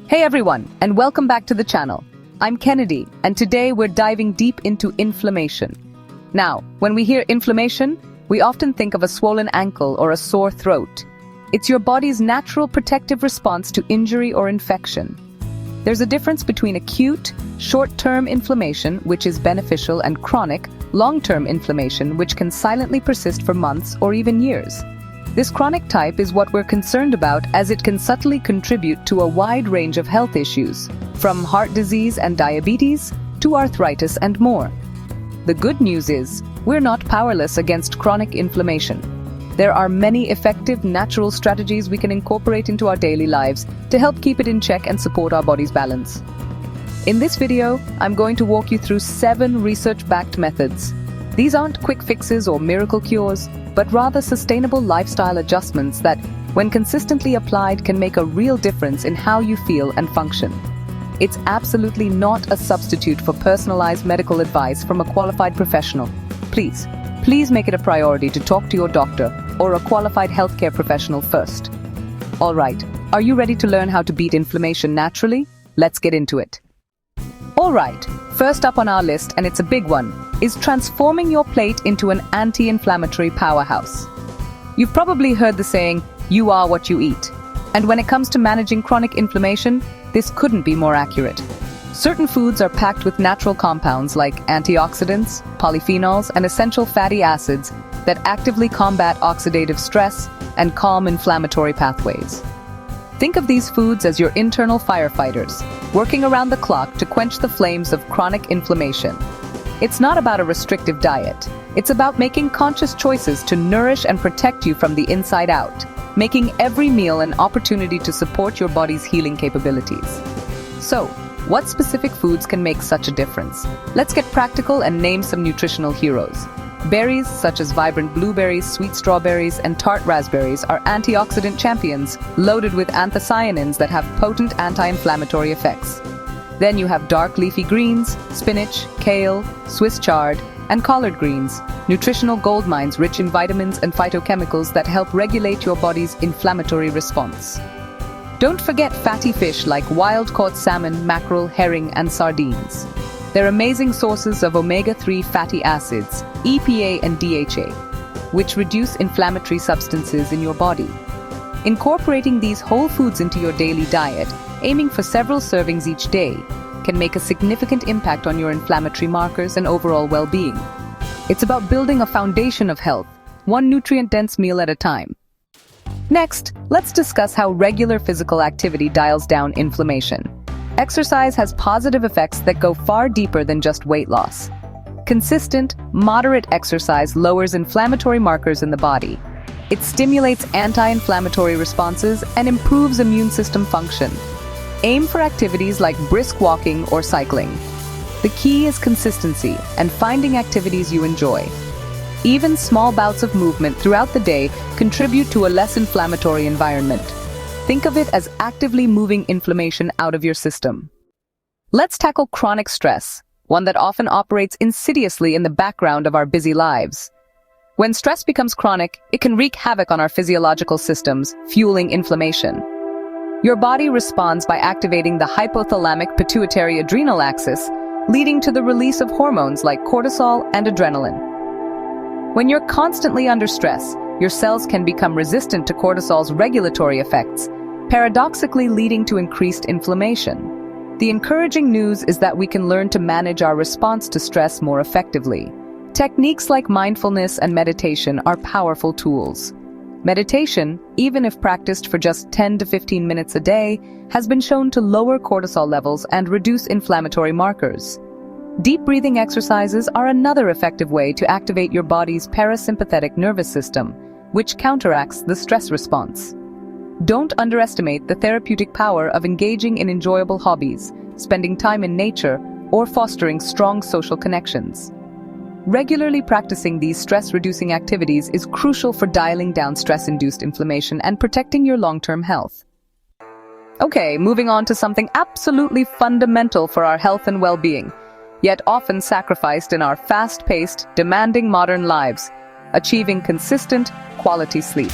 Hey everyone, and welcome back to the channel. I'm Kennedy, and today we're diving deep into inflammation. Now, when we hear inflammation, we often think of a swollen ankle or a sore throat. It's your body's natural protective response to injury or infection. There's a difference between acute, short-term inflammation, which is beneficial, and chronic, long-term inflammation, which can silently persist for months or even years. This chronic type is what we're concerned about, as it can subtly contribute to a wide range of health issues, from heart disease and diabetes to arthritis and more. The good news is, we're not powerless against chronic inflammation. There are many effective natural strategies we can incorporate into our daily lives to help keep it in check and support our body's balance. In this video, I'm going to walk you through 7 research-backed methods. These aren't quick fixes or miracle cures, but rather sustainable lifestyle adjustments that, when consistently applied, can make a real difference in how you feel and function. It's absolutely not a substitute for personalized medical advice from a qualified professional. Please make it a priority to talk to your doctor or a qualified healthcare professional first. All right, are you ready to learn how to beat inflammation naturally? Let's get into it. All right, first up on our list, and it's a big one, is transforming your plate into an anti-inflammatory powerhouse. You've probably heard the saying, "You are what you eat." And when it comes to managing chronic inflammation, this couldn't be more accurate. Certain foods are packed with natural compounds like antioxidants, polyphenols, and essential fatty acids that actively combat oxidative stress and calm inflammatory pathways. Think of these foods as your internal firefighters, working around the clock to quench the flames of chronic inflammation. It's not about a restrictive diet. It's about making conscious choices to nourish and protect you from the inside out, making every meal an opportunity to support your body's healing capabilities. So, what specific foods can make such a difference? Let's get practical and name some nutritional heroes. Berries such as vibrant blueberries, sweet strawberries, and tart raspberries are antioxidant champions, loaded with anthocyanins that have potent anti-inflammatory effects. Then you have dark leafy greens, spinach, kale, Swiss chard, and collard greens, nutritional gold mines rich in vitamins and phytochemicals that help regulate your body's inflammatory response. Don't forget fatty fish like wild-caught salmon, mackerel, herring, and sardines. They're amazing sources of omega-3 fatty acids, EPA and DHA, which reduce inflammatory substances in your body. Incorporating these whole foods into your daily diet, aiming for several servings each day, can make a significant impact on your inflammatory markers and overall well-being. It's about building a foundation of health, one nutrient-dense meal at a time. Next, let's discuss how regular physical activity dials down inflammation. Exercise has positive effects that go far deeper than just weight loss. Consistent, moderate exercise lowers inflammatory markers in the body. It stimulates anti-inflammatory responses and improves immune system function. Aim for activities like brisk walking or cycling. The key is consistency and finding activities you enjoy. Even small bouts of movement throughout the day contribute to a less inflammatory environment. Think of it as actively moving inflammation out of your system. Let's tackle chronic stress, one that often operates insidiously in the background of our busy lives. When stress becomes chronic, it can wreak havoc on our physiological systems, fueling inflammation. Your body responds by activating the hypothalamic pituitary adrenal axis, leading to the release of hormones like cortisol and adrenaline. When you're constantly under stress, your cells can become resistant to cortisol's regulatory effects, paradoxically leading to increased inflammation. The encouraging news is that we can learn to manage our response to stress more effectively. Techniques like mindfulness and meditation are powerful tools. Meditation, even if practiced for just 10 to 15 minutes a day, has been shown to lower cortisol levels and reduce inflammatory markers. Deep breathing exercises are another effective way to activate your body's parasympathetic nervous system, which counteracts the stress response. Don't underestimate the therapeutic power of engaging in enjoyable hobbies, spending time in nature, or fostering strong social connections. Regularly practicing these stress-reducing activities is crucial for dialing down stress-induced inflammation and protecting your long-term health. Okay, moving on to something absolutely fundamental for our health and well-being, yet often sacrificed in our fast-paced, demanding modern lives: achieving consistent, quality sleep.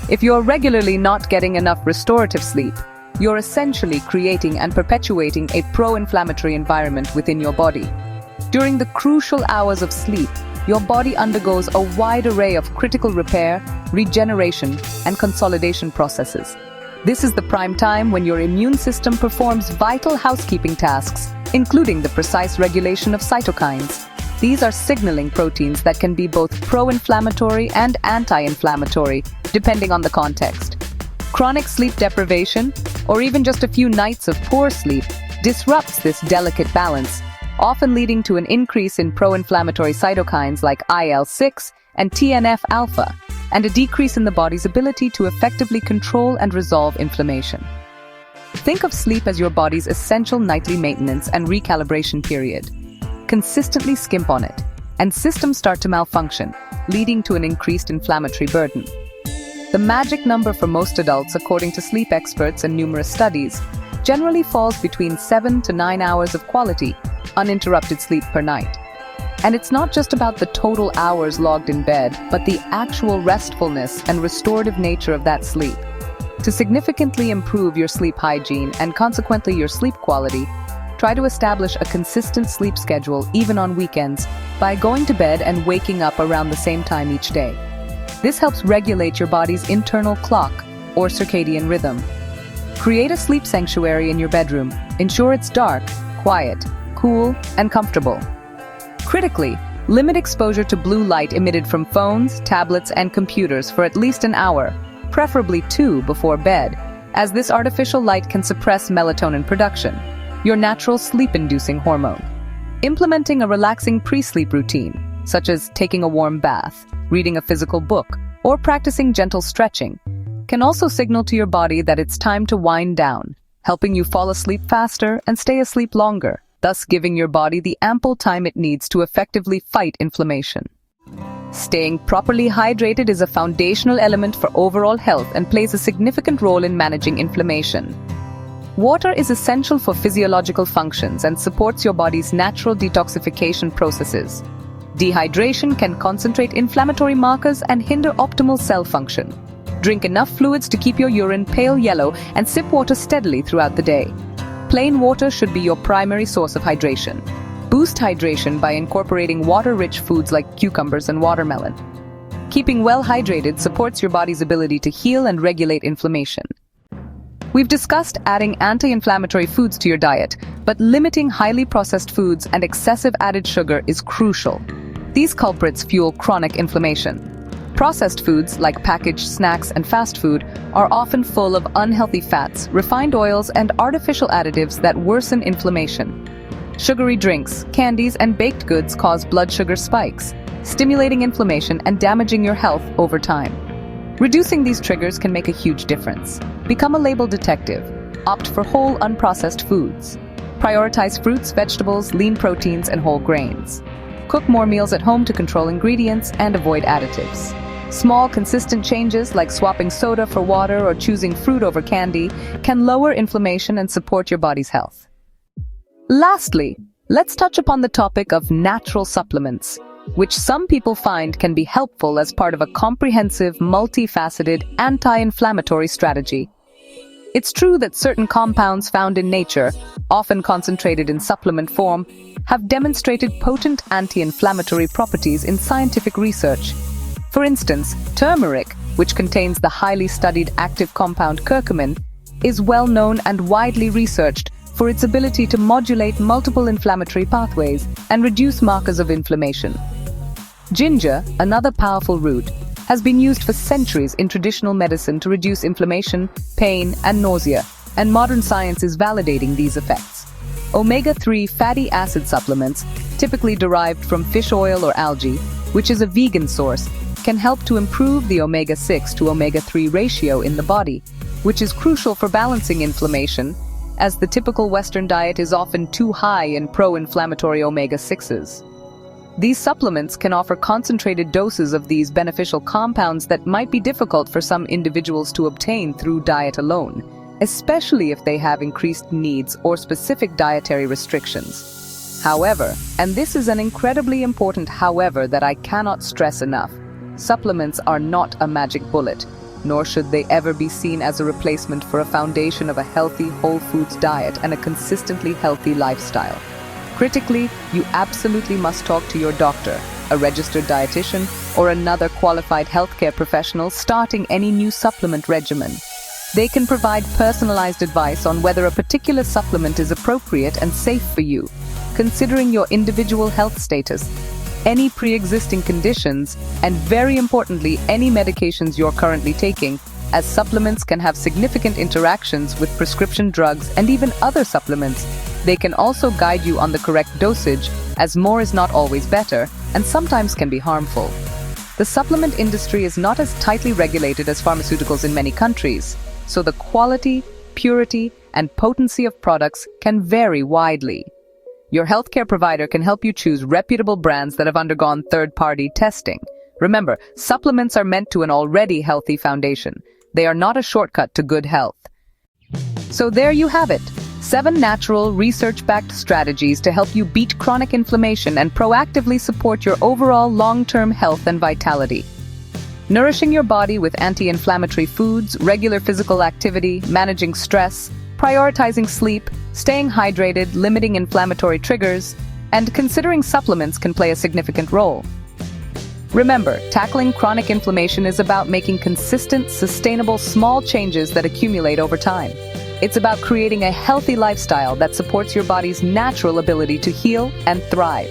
If you're regularly not getting enough restorative sleep, you're essentially creating and perpetuating a pro-inflammatory environment within your body. During the crucial hours of sleep, your body undergoes a wide array of critical repair, regeneration, and consolidation processes. This is the prime time when your immune system performs vital housekeeping tasks, including the precise regulation of cytokines. These are signaling proteins that can be both pro-inflammatory and anti-inflammatory, depending on the context. Chronic sleep deprivation, or even just a few nights of poor sleep, disrupts this delicate balance, often leading to an increase in pro-inflammatory cytokines like IL-6 and TNF-alpha, and a decrease in the body's ability to effectively control and resolve inflammation. Think of sleep as your body's essential nightly maintenance and recalibration period. Consistently skimp on it, and systems start to malfunction, leading to an increased inflammatory burden. The magic number for most adults, according to sleep experts and numerous studies, generally falls between 7 to 9 hours of quality, uninterrupted sleep per night. And it's not just about the total hours logged in bed, but the actual restfulness and restorative nature of that sleep. To significantly improve your sleep hygiene and consequently your sleep quality, try to establish a consistent sleep schedule even on weekends by going to bed and waking up around the same time each day. This helps regulate your body's internal clock or circadian rhythm. Create a sleep sanctuary in your bedroom. Ensure it's dark, quiet, cool, and comfortable. Critically, limit exposure to blue light emitted from phones, tablets, and computers for at least an hour, preferably 2 before bed, as this artificial light can suppress melatonin production, your natural sleep-inducing hormone. Implementing a relaxing pre-sleep routine, such as taking a warm bath, reading a physical book, or practicing gentle stretching, can also signal to your body that it's time to wind down, helping you fall asleep faster and stay asleep longer, thus giving your body the ample time it needs to effectively fight inflammation. Staying properly hydrated is a foundational element for overall health and plays a significant role in managing inflammation. Water is essential for physiological functions and supports your body's natural detoxification processes. Dehydration can concentrate inflammatory markers and hinder optimal cell function. Drink enough fluids to keep your urine pale yellow and sip water steadily throughout the day. Plain water should be your primary source of hydration. Boost hydration by incorporating water-rich foods like cucumbers and watermelon. Keeping well hydrated supports your body's ability to heal and regulate inflammation. We've discussed adding anti-inflammatory foods to your diet, but limiting highly processed foods and excessive added sugar is crucial. These culprits fuel chronic inflammation. Processed foods, like packaged snacks and fast food, are often full of unhealthy fats, refined oils, and artificial additives that worsen inflammation. Sugary drinks, candies, and baked goods cause blood sugar spikes, stimulating inflammation and damaging your health over time. Reducing these triggers can make a huge difference. Become a label detective. Opt for whole, unprocessed foods. Prioritize fruits, vegetables, lean proteins, and whole grains. Cook more meals at home to control ingredients and avoid additives. Small, consistent changes like swapping soda for water or choosing fruit over candy can lower inflammation and support your body's health. Lastly, let's touch upon the topic of natural supplements, which some people find can be helpful as part of a comprehensive, multifaceted, anti-inflammatory strategy. It's true that certain compounds found in nature, often concentrated in supplement form, have demonstrated potent anti-inflammatory properties in scientific research. For instance, turmeric, which contains the highly studied active compound curcumin, is well known and widely researched for its ability to modulate multiple inflammatory pathways and reduce markers of inflammation. Ginger, another powerful root, has been used for centuries in traditional medicine to reduce inflammation, pain, and nausea, and modern science is validating these effects. Omega-3 fatty acid supplements, typically derived from fish oil or algae, which is a vegan source, can help to improve the omega-6 to omega-3 ratio in the body, which is crucial for balancing inflammation, as the typical Western diet is often too high in pro-inflammatory omega-6s. These supplements can offer concentrated doses of these beneficial compounds that might be difficult for some individuals to obtain through diet alone, especially if they have increased needs or specific dietary restrictions. However, and this is an incredibly important however that I cannot stress enough, supplements are not a magic bullet. nor should they ever be seen as a replacement for a foundation of a healthy, whole foods diet and a consistently healthy lifestyle. Critically, you absolutely must talk to your doctor, a registered dietitian, or another qualified healthcare professional starting any new supplement regimen. They can provide personalized advice on whether a particular supplement is appropriate and safe for you, considering your individual health status, any pre-existing conditions, and very importantly, any medications you're currently taking, as supplements can have significant interactions with prescription drugs and even other supplements. They can also guide you on the correct dosage, as more is not always better and sometimes can be harmful. The supplement industry is not as tightly regulated as pharmaceuticals in many countries, so the quality, purity, and potency of products can vary widely. Your healthcare provider can help you choose reputable brands that have undergone third-party testing. Remember, supplements are meant to an already healthy foundation. They are not a shortcut to good health. So there you have it. 7 natural, research-backed strategies to help you beat chronic inflammation and proactively support your overall long-term health and vitality. Nourishing your body with anti-inflammatory foods, regular physical activity, managing stress, prioritizing sleep, staying hydrated, limiting inflammatory triggers, and considering supplements can play a significant role. Remember, tackling chronic inflammation is about making consistent, sustainable, small changes that accumulate over time. It's about creating a healthy lifestyle that supports your body's natural ability to heal and thrive.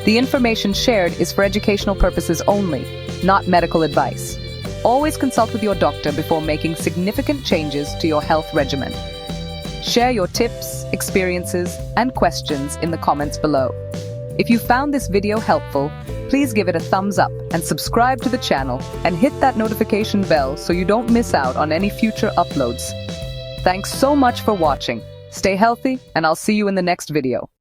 The information shared is for educational purposes only, not medical advice. Always consult with your doctor before making significant changes to your health regimen. Share your tips, experiences, and questions in the comments below. If you found this video helpful, please give it a thumbs up and subscribe to the channel and hit that notification bell so you don't miss out on any future uploads. Thanks so much for watching. Stay healthy, and I'll see you in the next video.